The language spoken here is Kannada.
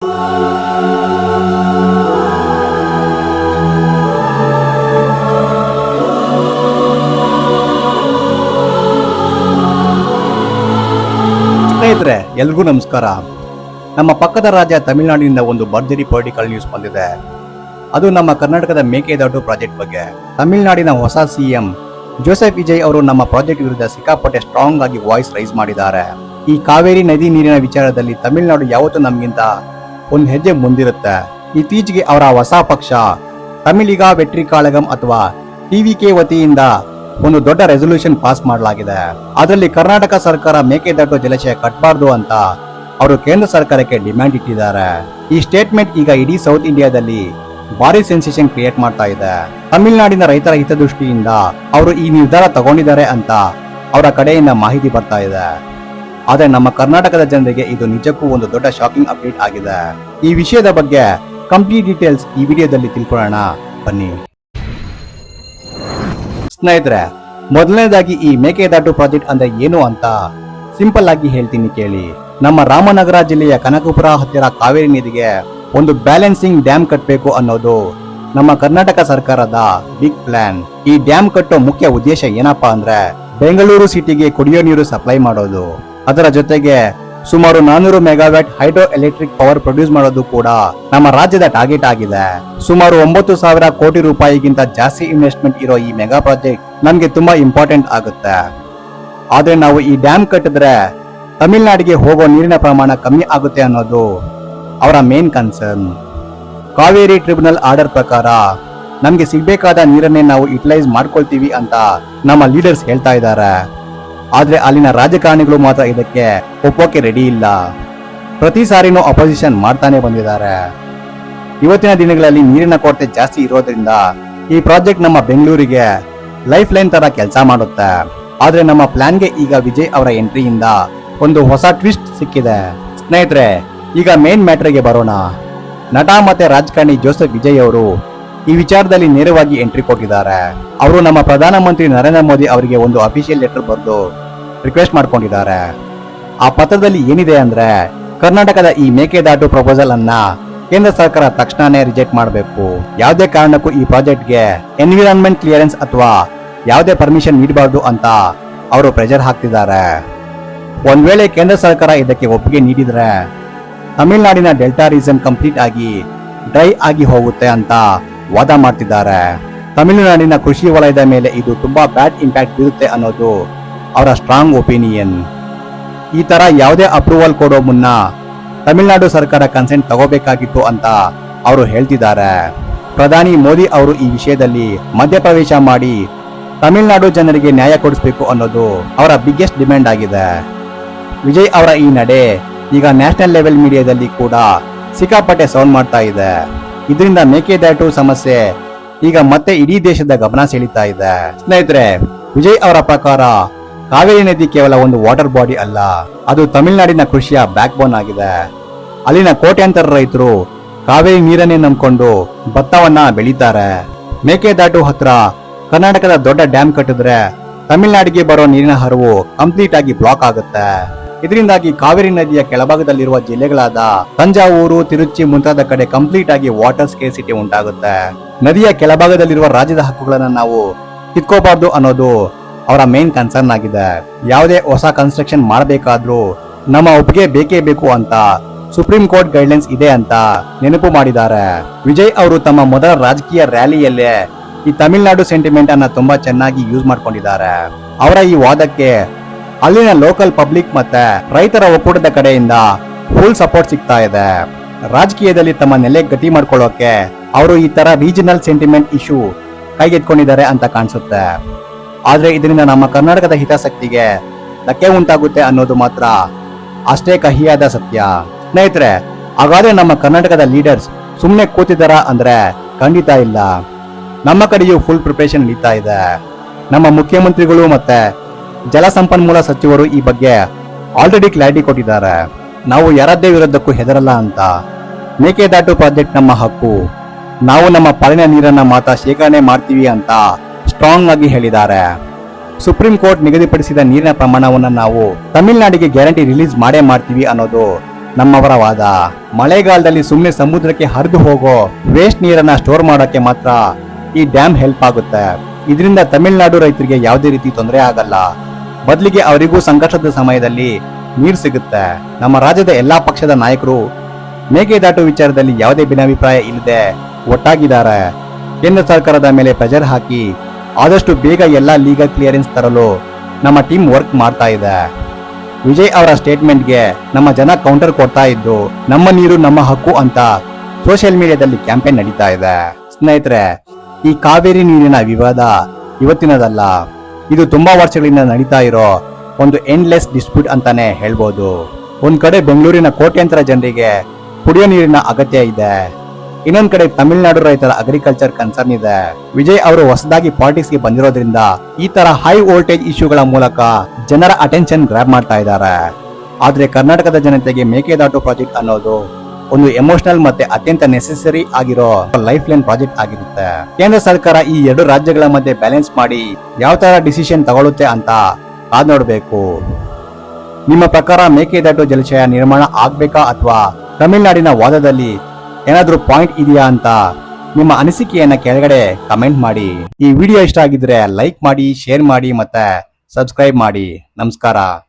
ಸ್ನೇಹಿತರೆ, ಎಲ್ರಿಗೂ ನಮಸ್ಕಾರ. ನಮ್ಮ ಪಕ್ಕದ ರಾಜ್ಯ ತಮಿಳುನಾಡಿನಿಂದ ಒಂದು ಭರ್ಜರಿ ಪೊಲಿಟಿಕಲ್ ನ್ಯೂಸ್ ಬಂದಿದೆ. ಅದು ನಮ್ಮ ಕರ್ನಾಟಕದ ಮೇಕೆದಾಟು ಪ್ರಾಜೆಕ್ಟ್ ಬಗ್ಗೆ. ತಮಿಳುನಾಡಿನ ಹೊಸ ಸಿಎಂ ಜೋಸೆಫ್ ವಿಜಯ್ ಅವರು ನಮ್ಮ ಪ್ರಾಜೆಕ್ಟ್ ವಿರುದ್ಧ ಸಿಕ್ಕಾಪಟ್ಟೆ ಸ್ಟ್ರಾಂಗ್ ಆಗಿ ವಾಯ್ಸ್ ರೈಸ್ ಮಾಡಿದ್ದಾರೆ. ಈ ಕಾವೇರಿ ನದಿ ನೀರಿನ ವಿಚಾರದಲ್ಲಿ ತಮಿಳುನಾಡು ಯಾವತ್ತೂ ನಮಗಿಂತ ಒಂದು ಹೆಜ್ಜೆ ಮುಂದಿರುತ್ತೆ. ಇತ್ತೀಚೆಗೆ ಅವರ ಹೊಸ ಪಕ್ಷ ತಮಿಳಿಗ ವೆಟ್ರಿ ಕಾಳಗಂ ಅಥವಾ ಟಿವಿಕೆ ವತಿಯಿಂದ ಒಂದು ದೊಡ್ಡ ರೆಸಲ್ಯೂಷನ್ ಪಾಸ್ ಮಾಡಲಾಗಿದೆ. ಅದರಲ್ಲಿ ಕರ್ನಾಟಕ ಸರ್ಕಾರ ಮೇಕೆದಾಟು ಜಲಾಶಯ ಕಟ್ಟಬಾರ್ದು ಅಂತ ಅವರು ಕೇಂದ್ರ ಸರ್ಕಾರಕ್ಕೆ ಡಿಮ್ಯಾಂಡ್ ಇಟ್ಟಿದ್ದಾರೆ. ಈ ಸ್ಟೇಟ್ಮೆಂಟ್ ಈಗ ಇಡೀ ಸೌತ್ ಇಂಡಿಯಾದಲ್ಲಿ ಭಾರಿ ಸೆನ್ಸೇಷನ್ ಕ್ರಿಯೇಟ್ ಮಾಡ್ತಾ ಇದೆ. ತಮಿಳುನಾಡಿನ ರೈತರ ಹಿತದೃಷ್ಟಿಯಿಂದ ಅವರು ಈ ನಿರ್ಧಾರ ತಗೊಂಡಿದ್ದಾರೆ ಅಂತ ಅವರ ಕಡೆಯಿಂದ ಮಾಹಿತಿ ಬರ್ತಾ ಇದೆ. ಆದ್ರೆ ನಮ್ಮ ಕರ್ನಾಟಕದ ಜನರಿಗೆ ಇದು ನಿಜಕ್ಕೂ ಒಂದು ದೊಡ್ಡ ಶಾಕಿಂಗ್ ಅಪ್ಡೇಟ್ ಆಗಿದೆ. ಈ ವಿಷಯದ ಬಗ್ಗೆ ಕಂಪ್ಲೀಟ್ ಡೀಟೇಲ್ಸ್ ಈ ವಿಡಿಯೋದಲ್ಲಿ ತಿಳ್ಕೊಳ್ಳೋಣ ಬನ್ನಿ. ಸ್ನೇಹಿತರೆ, ಮೊದಲನೇದಾಗಿ ಈ ಮೇಕೆದಾಟು ಪ್ರಾಜೆಕ್ಟ್ ಅಂದ್ರೆ ಏನು ಅಂತ ಸಿಂಪಲ್ ಆಗಿ ಹೇಳ್ತೀನಿ ಕೇಳಿ. ನಮ್ಮ ರಾಮನಗರ ಜಿಲ್ಲೆಯ ಕನಕಪುರ ಹತ್ತಿರ ಕಾವೇರಿ ನದಿಗೆ ಒಂದು ಬ್ಯಾಲೆನ್ಸಿಂಗ್ ಡ್ಯಾಮ್ ಕಟ್ಟಬೇಕು ಅನ್ನೋದು ನಮ್ಮ ಕರ್ನಾಟಕ ಸರ್ಕಾರದ ಬಿಗ್ ಪ್ಲಾನ್. ಈ ಡ್ಯಾಮ್ ಕಟ್ಟೋ ಮುಖ್ಯ ಉದ್ದೇಶ ಏನಪ್ಪಾ ಅಂದ್ರೆ ಬೆಂಗಳೂರು ಸಿಟಿಗೆ ಕುಡಿಯೋ ನೀರು ಸಪ್ಲೈ ಮಾಡೋದು. ಅದರ ಜೊತೆಗೆ ಸುಮಾರು 400 megawatt hydro electric power produce ಮಾಡೋದು ಕೂಡ ನಮ್ಮ ರಾಜ್ಯದ ಟಾರ್ಗೆಟ್ ಆಗಿದೆ. ಸುಮಾರು 9,000 ಕೋಟಿ ರೂಪಾಯಿಗಿಂತ ಜಾಸ್ತಿ ಇನ್ವೆಸ್ಟ್ಮೆಂಟ್ ಇರೋ ಈ ಮೆಗಾ ಪ್ರಾಜೆಕ್ಟ್ ನಮ್ಗೆ ತುಂಬಾ ಇಂಪಾರ್ಟೆಂಟ್ ಆಗುತ್ತೆ. ಆದ್ರೆ ನಾವು ಈ ಡ್ಯಾಮ್ ಕಟ್ಟಿದ್ರೆ ತಮಿಳುನಾಡಿಗೆ ಹೋಗೋ ನೀರಿನ ಪ್ರಮಾಣ ಕಮ್ಮಿ ಆಗುತ್ತೆ ಅನ್ನೋದು ಅವರ main concern. Kaveri tribunal order ಪ್ರಕಾರ ನಮ್ಗೆ ಸಿಗ್ಬೇಕಾದ ನೀರನ್ನೇ ನಾವು ಯುಟಿಲೈಸ್ ಮಾಡ್ಕೊಳ್ತೀವಿ ಅಂತ ನಮ್ಮ ಲೀಡರ್ಸ್ ಹೇಳ್ತಾ ಇದ್ದಾರೆ. ಆದ್ರೆ ಅಲ್ಲಿನ ರಾಜಕಾರಣಿಗಳು ಮಾತ್ರ ಇದಕ್ಕೆ ಒಪ್ಪೋಕೆ ರೆಡಿ ಇಲ್ಲ. ಪ್ರತಿ ಸಾರಿನೂ ಅಪೋಸಿಷನ್ ಮಾಡ್ತಾನೆ ಬಂದಿದ್ದಾರೆ. ಇವತ್ತಿನ ದಿನಗಳಲ್ಲಿ ನೀರಿನ ಕೊರತೆ ಜಾಸ್ತಿ ಇರೋದ್ರಿಂದ ಈ ಪ್ರಾಜೆಕ್ಟ್ ನಮ್ಮ ಬೆಂಗಳೂರಿಗೆ ಲೈಫ್ ಲೈನ್ ತರ ಕೆಲಸ ಮಾಡುತ್ತೆ. ಆದ್ರೆ ನಮ್ಮ ಪ್ಲಾನ್ಗೆ ಈಗ ವಿಜಯ್ ಅವರ ಎಂಟ್ರಿಯಿಂದ ಒಂದು ಹೊಸ ಟ್ವಿಸ್ಟ್ ಸಿಕ್ಕಿದೆ. ಸ್ನೇಹಿತರೆ, ಈಗ ಮೇನ್ ಮ್ಯಾಟರ್ಗೆ ಬರೋಣ. ನಟ ಮತ್ತೆ ರಾಜಕಾರಣಿ ಜೋಸೆಫ್ ವಿಜಯ್ ಅವರು ಈ ವಿಚಾರದಲ್ಲಿ ನೇರವಾಗಿ ಎಂಟ್ರಿ ಕೊಟ್ಟಿದ್ದಾರೆ. ಅವರು ನಮ್ಮ ಪ್ರಧಾನಮಂತ್ರಿ ನರೇಂದ್ರ ಮೋದಿ ಅವರಿಗೆ ಒಂದು ಅಫಿಷಿಯಲ್ ಲೆಟರ್ ಬರೆದು ರಿಕ್ವೆಸ್ಟ್ ಮಾಡ್ಕೊಂಡಿದ್ದಾರೆ. ಆ ಪತ್ರದಲ್ಲಿ ಏನಿದೆ ಅಂದ್ರೆ ಕರ್ನಾಟಕದ ಈ ಮೇಕೆದಾಟು ಪ್ರಪೋಸಲ್ ಅನ್ನ ಕೇಂದ್ರ ಸರ್ಕಾರ ತಕ್ಷಣನೇ ರಿಜೆಕ್ಟ್ ಮಾಡಬೇಕು. ಯಾವುದೇ ಕಾರಣಕ್ಕೂ ಈ ಪ್ರಾಜೆಕ್ಟ್ಗೆ ಎನ್ವಿರಾನ್ಮೆಂಟ್ ಕ್ಲಿಯರೆನ್ಸ್ ಅಥವಾ ಯಾವುದೇ ಪರ್ಮಿಷನ್ ನೀಡಬಾರ್ದು ಅಂತ ಅವರು ಪ್ರೆಷರ್ ಹಾಕ್ತಿದ್ದಾರೆ. ಒಂದ್ ವೇಳೆ ಕೇಂದ್ರ ಸರ್ಕಾರ ಇದಕ್ಕೆ ಒಪ್ಪಿಗೆ ನೀಡಿದ್ರೆ ತಮಿಳುನಾಡಿನ ಡೆಲ್ಟಾ ರೀಸನ್ ಕಂಪ್ಲೀಟ್ ಆಗಿ ಡ್ರೈ ಆಗಿ ಹೋಗುತ್ತೆ ಅಂತ ವಾದ ಮಾಡ್ತಿದ್ದಾರೆ. ತಮಿಳುನಾಡಿನ ಕೃಷಿ ವಲಯದ ಮೇಲೆ ಇದು ತುಂಬಾ ಬ್ಯಾಡ್ ಇಂಪ್ಯಾಕ್ಟ್ ಬೀರುತ್ತೆ ಅನ್ನೋದು ಅವರ ಸ್ಟ್ರಾಂಗ್ ಒಪಿನಿಯನ್. ಈ ತರ ಯಾವುದೇ ಅಪ್ರೂವಲ್ ಕೊಡೋ ಮುನ್ನ ತಮಿಳುನಾಡು ಸರ್ಕಾರ ಕನ್ಸೆಂಟ್ ತಗೋಬೇಕಾಗಿತ್ತು ಅಂತ ಅವರು ಹೇಳ್ತಿದ್ದಾರೆ. ಪ್ರಧಾನಿ ಮೋದಿ ಅವರು ಈ ವಿಷಯದಲ್ಲಿ ಮಧ್ಯಪ್ರವೇಶ ಮಾಡಿ ತಮಿಳುನಾಡು ಜನರಿಗೆ ನ್ಯಾಯ ಕೊಡಿಸಬೇಕು ಅನ್ನೋದು ಅವರ ಬಿಗ್ಗೆಸ್ಟ್ ಡಿಮ್ಯಾಂಡ್ ಆಗಿದೆ. ವಿಜಯ್ ಅವರ ಈ ನಡೆ ಈಗ ನ್ಯಾಷನಲ್ ಲೆವೆಲ್ ಮೀಡಿಯಾದಲ್ಲಿ ಕೂಡ ಸಿಕ್ಕಾಪಟ್ಟೆ ಸೌಂಡ್ ಮಾಡ್ತಾ ಇದೆ. ಇದರಿಂದ ಮೇಕೆದಾಟು ಸಮಸ್ಯೆ ಈಗ ಮತ್ತೆ ಇಡೀ ದೇಶದ ಗಮನ ಸೆಳೀತಾ ಇದೆ. ಸ್ನೇಹಿತರೆ, ವಿಜಯ್ ಅವರ ಪ್ರಕಾರ ಕಾವೇರಿ ನದಿ ಕೇವಲ ಒಂದು ವಾಟರ್ ಬಾಡಿ ಅಲ್ಲ, ಅದು ತಮಿಳುನಾಡಿನ ಕೃಷಿಯ ಬ್ಯಾಕ್ ಬೋನ್ ಆಗಿದೆ. ಅಲ್ಲಿನ ಕೋಟ್ಯಾಂತರ ರೈತರು ಕಾವೇರಿ ನೀರನ್ನೇ ನಂಬಿಕೊಂಡು ಭತ್ತವನ್ನ ಬೆಳೀತಾರೆ. ಮೇಕೆದಾಟು ಹತ್ರ ಕರ್ನಾಟಕದ ದೊಡ್ಡ ಡ್ಯಾಮ್ ಕಟ್ಟಿದ್ರೆ ತಮಿಳುನಾಡಿಗೆ ಬರೋ ನೀರಿನ ಹರಿವು ಕಂಪ್ಲೀಟ್ ಆಗಿ ಬ್ಲಾಕ್ ಆಗುತ್ತೆ. ಇದರಿಂದಾಗಿ ಕಾವೇರಿ ನದಿಯ ಕೆಳಭಾಗದಲ್ಲಿರುವ ಜಿಲ್ಲೆಗಳಾದ ತಂಜಾವೂರು, ತಿರುಚಿ ಮುಂತಾದ ಕಡೆ ಕಂಪ್ಲೀಟ್ ಆಗಿ ವಾಟರ್ ಸ್ಕೇರ್ಸಿಟಿ ಉಂಟಾಗುತ್ತೆ. ನದಿಯ ಕೆಳಭಾಗದಲ್ಲಿರುವ ರಾಜ್ಯದ ಹಕ್ಕುಗಳನ್ನ ನಾವು ಕಿತ್ಕೋಬಾರ್ದು ಅನ್ನೋದು ಅವರ ಮೇನ್ ಕನ್ಸರ್ನ್ ಆಗಿದೆ. ಯಾವುದೇ ಹೊಸ ಕನ್ಸ್ಟ್ರಕ್ಷನ್ ಮಾಡಬೇಕಾದ್ರೂ ನಮ್ಮ ಒಪ್ಪಿಗೆ ಬೇಕೇ ಬೇಕು ಅಂತ ಸುಪ್ರೀಂ ಕೋರ್ಟ್ ಗೈಡ್ಲೈನ್ಸ್ ಇದೆ ಅಂತ ನೆನಪು ಮಾಡಿದ್ದಾರೆ. ವಿಜಯ್ ಅವರು ತಮ್ಮ ಮೊದಲ ರಾಜಕೀಯ ರ್ಯಾಲಿಯಲ್ಲೇ ಈ ತಮಿಳುನಾಡು ಸೆಂಟಿಮೆಂಟ್ ಅನ್ನ ತುಂಬಾ ಚೆನ್ನಾಗಿ ಯೂಸ್ ಮಾಡ್ಕೊಂಡಿದ್ದಾರೆ. ಅವರ ಈ ವಾದಕ್ಕೆ ಅಲ್ಲಿನ ಲೋಕಲ್ ಪಬ್ಲಿಕ್ ಮತ್ತೆ ರೈತರ ಒಕ್ಕೂಟದ ಕಡೆಯಿಂದ ಫುಲ್ ಸಪೋರ್ಟ್ ಸಿಗ್ತಾ ಇದೆ. ರಾಜಕೀಯದಲ್ಲಿ ತಮ್ಮ ನೆಲೆ ಗಟ್ಟಿ ಮಾಡ್ಕೊಳ್ಳೋಕೆ ಅವರು ಈ ತರ ರೀಜನಲ್ ಸೆಂಟಿಮೆಂಟ್ ಇಶ್ಯೂ ಕೈಗೆತ್ಕೊಂಡಿದ್ದಾರೆ ಅಂತ ಕಾಣಿಸುತ್ತೆ. ಆದ್ರೆ ಇದರಿಂದ ನಮ್ಮ ಕರ್ನಾಟಕದ ಹಿತಾಸಕ್ತಿಗೆ ಧಕ್ಕೆ ಉಂಟಾಗುತ್ತೆ ಅನ್ನೋದು ಮಾತ್ರ ಅಷ್ಟೇ ಕಹಿಯಾದ ಸತ್ಯ. ಸ್ನೇಹಿತರೆ, ಹಾಗಾದ್ರೆ ನಮ್ಮ ಕರ್ನಾಟಕದ ಲೀಡರ್ಸ್ ಸುಮ್ಮನೆ ಕೂತಿದಾರ ಅಂದ್ರೆ ಖಂಡಿತ ಇಲ್ಲ. ನಮ್ಮ ಕಡೆಯೂ ಫುಲ್ ಪ್ರಿಪರೇಷನ್ ನಡೀತಾ ಇದೆ. ನಮ್ಮ ಮುಖ್ಯಮಂತ್ರಿಗಳು ಮತ್ತೆ ಜಲಸಂಪನ್ಮೂಲ ಸಚಿವರು ಈ ಬಗ್ಗೆ ಆಲ್ರೆಡಿ ಕ್ಲಾರಿಟಿ ಕೊಟ್ಟಿದ್ದಾರೆ. ನಾವು ಯಾರದ್ದೇ ವಿರುದ್ಧಕ್ಕೂ ಹೆದರಲ್ಲ ಅಂತ. ಮೇಕೆದಾಟು ಪ್ರಾಜೆಕ್ಟ್ ನಮ್ಮ ಹಕ್ಕು, ನಾವು ನಮ್ಮ ಪಾಲಿನ ನೀರನ್ನ ಮಾತ್ರ ಶೇಖರಣೆ ಮಾಡ್ತೀವಿ ಅಂತ ಸ್ಟ್ರಾಂಗ್ ಆಗಿ ಹೇಳಿದ್ದಾರೆ. ಸುಪ್ರೀಂ ಕೋರ್ಟ್ ನಿಗದಿಪಡಿಸಿದ ನೀರಿನ ಪ್ರಮಾಣವನ್ನು ನಾವು ತಮಿಳುನಾಡಿಗೆ ಗ್ಯಾರಂಟಿ ರಿಲೀಸ್ ಮಾಡೇ ಮಾಡ್ತೀವಿ ಅನ್ನೋದು ನಮ್ಮವರ ವಾದ. ಮಳೆಗಾಲದಲ್ಲಿ ಸುಮ್ಮನೆ ಸಮುದ್ರಕ್ಕೆ ಹರಿದು ಹೋಗೋ ವೇಸ್ಟ್ ನೀರನ್ನ ಸ್ಟೋರ್ ಮಾಡೋಕೆ ಮಾತ್ರ ಈ ಡ್ಯಾಮ್ ಹೆಲ್ಪ್ ಆಗುತ್ತೆ. ಇದರಿಂದ ತಮಿಳುನಾಡು ರೈತರಿಗೆ ಯಾವುದೇ ರೀತಿ ತೊಂದರೆ ಆಗಲ್ಲ. ಬದಲಿಗೆ ಅವರಿಗೂ ಸಂಕಷ್ಟದ ಸಮಯದಲ್ಲಿ ನೀರು ಸಿಗುತ್ತೆ. ನಮ್ಮ ರಾಜ್ಯದ ಎಲ್ಲಾ ಪಕ್ಷದ ನಾಯಕರು ಮೇಕೆದಾಟು ವಿಚಾರದಲ್ಲಿ ಯಾವುದೇ ಭಿನ್ನಾಭಿಪ್ರಾಯ ಇಲ್ಲದೆ ಒಟ್ಟಾಗಿದ್ದಾರೆ. ಕೇಂದ್ರ ಸರ್ಕಾರದ ಮೇಲೆ ಪ್ರೆಷರ್ ಹಾಕಿ ಆದಷ್ಟು ಬೇಗ ಎಲ್ಲಾ ಲೀಗಲ್ ಕ್ಲಿಯರೆನ್ಸ್ ತರಲು ನಮ್ಮ ಟೀಮ್ ವರ್ಕ್ ಮಾಡ್ತಾ ಇದೆ. ವಿಜಯ್ ಅವರ ಸ್ಟೇಟ್ಮೆಂಟ್ಗೆ ನಮ್ಮ ಜನ ಕೌಂಟರ್ ಕೊಡ್ತಾ ಇದ್ದು, ನಮ್ಮ ನೀರು ನಮ್ಮ ಹಕ್ಕು ಅಂತ ಸೋಷಿಯಲ್ ಮೀಡಿಯಾದಲ್ಲಿ ಕ್ಯಾಂಪೇನ್ ನಡೀತಾ ಇದೆ. ಸ್ನೇಹಿತರೆ, ಈ ಕಾವೇರಿ ನೀರಿನ ವಿವಾದ ಇವತ್ತಿನದಲ್ಲ. ಇದು ತುಂಬಾ ವರ್ಷಗಳಿಂದ ನಡೀತಾ ಇರೋ ಒಂದು ಎಂಡ್ಲೆಸ್ ಡಿಸ್ಪ್ಯೂಟ್ ಅಂತಾನೆ ಹೇಳ್ಬೋದು. ಒಂದ್ ಕಡೆ ಬೆಂಗಳೂರಿನ ಕೋಟ್ಯಾಂತರ ಜನರಿಗೆ ಕುಡಿಯೋ ನೀರಿನ ಅಗತ್ಯ ಇದೆ. ಇನ್ನೊಂದ್ ಕಡೆ ತಮಿಳುನಾಡು ರೈತರ ಅಗ್ರಿಕಲ್ಚರ್ ಕನ್ಸರ್ನ್ ಇದೆ. ವಿಜಯ್ ಅವರು ಹೊಸದಾಗಿ ಪಾಲಿಟಿಕ್ಸ್ಗೆ ಬಂದಿರೋದ್ರಿಂದ ಈ ತರ ಹೈ ವೋಲ್ಟೇಜ್ ಇಶ್ಯೂಗಳ ಮೂಲಕ ಜನರ ಅಟೆನ್ಷನ್ ಗ್ರಾಬ್ ಮಾಡ್ತಾ ಇದ್ದಾರೆ. ಆದ್ರೆ ಕರ್ನಾಟಕದ ಜನತೆಗೆ ಮೇಕೆದಾಟು ಪ್ರಾಜೆಕ್ಟ್ ಅನ್ನೋದು ಒಂದು ಎಮೋಷನಲ್ ಮತ್ತೆ ಅತ್ಯಂತ ನೆಸೆಸರಿ ಆಗಿರೋ ಲೈಫ್ ಲೈನ್ ಪ್ರಾಜೆಕ್ಟ್ ಆಗಿರುತ್ತೆ. ಕೇಂದ್ರ ಸರ್ಕಾರ ಈ ಎರಡು ರಾಜ್ಯಗಳ ಮಧ್ಯೆ ಬ್ಯಾಲೆನ್ಸ್ ಮಾಡಿ ಯಾವ ತರ ಡಿಸಿಷನ್ ತಗೊಳುತ್ತೆ ಅಂತ ಕಾದ್ ನೋಡ್ಬೇಕು. ನಿಮ್ಮ ಪ್ರಕಾರ ಮೇಕೆದಾಟು ಜಲಾಶಯ ನಿರ್ಮಾಣ ಆಗ್ಬೇಕಾ ಅಥವಾ ತಮಿಳುನಾಡಿನ ವಾದದಲ್ಲಿ ಏನಾದ್ರೂ ಪಾಯಿಂಟ್ ಇದೆಯಾ ಅಂತ ನಿಮ್ಮ ಅನಿಸಿಕೆಯನ್ನ ಕೆಳಗಡೆ ಕಮೆಂಟ್ ಮಾಡಿ. ಈ ವಿಡಿಯೋ ಇಷ್ಟ ಆಗಿದ್ರೆ ಲೈಕ್ ಮಾಡಿ, ಶೇರ್ ಮಾಡಿ ಮತ್ತೆ ಸಬ್ಸ್ಕ್ರೈಬ್ ಮಾಡಿ. ನಮಸ್ಕಾರ.